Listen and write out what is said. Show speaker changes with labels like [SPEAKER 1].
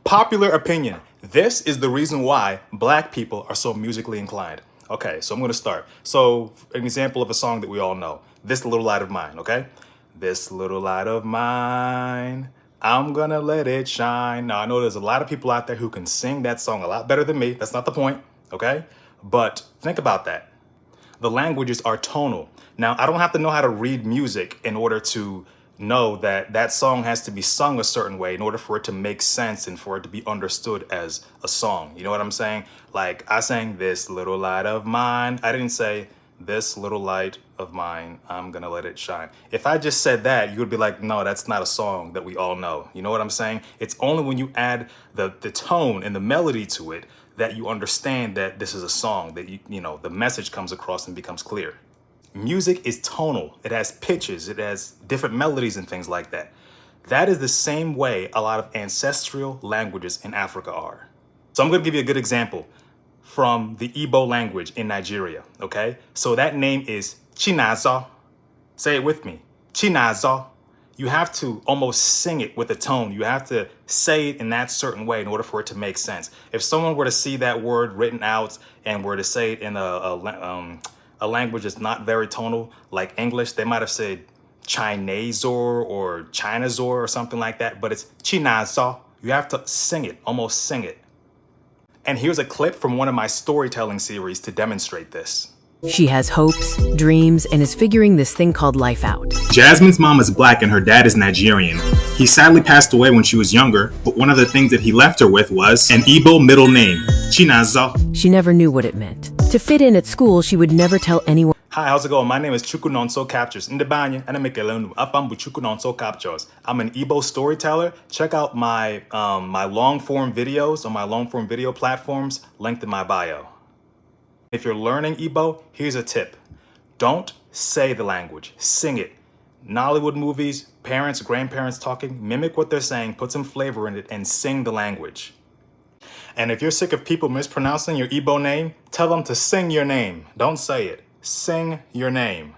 [SPEAKER 1] Popular opinion. This is the reason why black people are so musically inclined. Okay, so I'm gonna start. So, an example of a song that we all know, This Little Light of Mine, okay? This little light of mine, I'm gonna let it shine. Now, I know there's a lot of people out there who can sing that song a lot better than me. That's not the point, okay? But think about that. The languages are tonal. Now, I don't have to know how to read music in order to know that that song has to be sung a certain way in order for it to make sense and for it to be understood as a song. You know what I'm saying? Like I sang This Little Light of Mine. I didn't say this little light of mine, I'm gonna let it shine. If I just said that, you would be like, no, that's not a song that we all know. You know what I'm saying? It's only when you add the tone and the melody to it that you understand that this is a song, that you know, the message comes across and becomes clear. Music is tonal. It has pitches, it has different melodies and things like that. That is the same way a lot of ancestral languages in Africa are. So I'm gonna give you a good example from the Igbo language in Nigeria, okay? So that name is Chinaza. Say it with me, Chinaza. You have to almost sing it with a tone. You have to say it in that certain way in order for it to make sense. If someone were to see that word written out and were to say it in a language that's not very tonal, like English, they might have said Chinazor or Chinazor or something like that, but it's Chinaza. You have to sing it, almost sing it. And here's a clip from one of my storytelling series to demonstrate this.
[SPEAKER 2] She has hopes, dreams, and is figuring this thing called life out.
[SPEAKER 1] Jasmine's mom is black and her dad is Nigerian. He sadly passed away when she was younger, but one of the things that he left her with was an Igbo middle name, Chinaza.
[SPEAKER 2] She never knew what it meant. To fit in at school, she would never tell anyone.
[SPEAKER 1] Hi, how's it going? My name is Chukunonso Captures. Ndebanye, Anamekelenu, Afambu Chukunonso Captures. I'm an Igbo storyteller. Check out my long form videos on my long form video platforms linked in my bio. If you're learning Igbo, here's a tip. Don't say the language, sing it. Nollywood movies, parents, grandparents talking, mimic what they're saying, put some flavor in it, and sing the language. And if you're sick of people mispronouncing your Igbo name, tell them to sing your name. Don't say it. Sing your name.